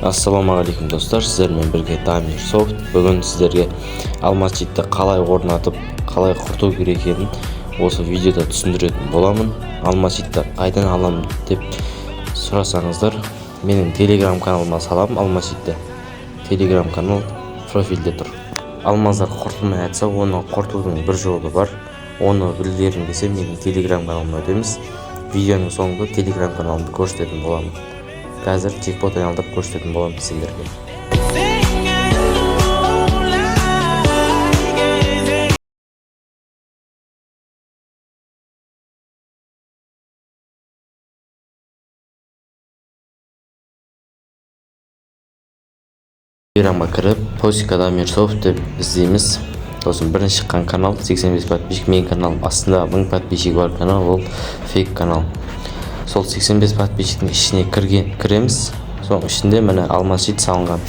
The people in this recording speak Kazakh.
Ассалаумағалейкум достар, сіздермен бірге Дамир Софт. Бүгін сіздерге Алмасжитті қалай орнатып, қалай құрту керек екенін осы видеода түсіндіретін боламын. Алмасжитті қайдан аламын деп сұрасаңыздар, менің телеграм каналыма салам. Алмасжитті телеграм канал профильде тұр. Алмаздар құртылмай жатса, оны құртудың бір жолы бар. Оны білгерін келсе, менің телеграм каналыма өтеміз. Видеоның соңында телеграм каналымды көрсететін боламын. Қазір чекпот айналдырып көрсететін боламын сіздерге. Телеграмға кіріп, поиск Дамир Софт деп іздейміз. Сосын бірінші шыққан канал 85 подписчик, менің каналым астында 1000 подписчик бар канал, ол фейк канал. Сол 85 подписчиктің ішіне кіреміз. Соның ішінде міне Алмасжит салынған.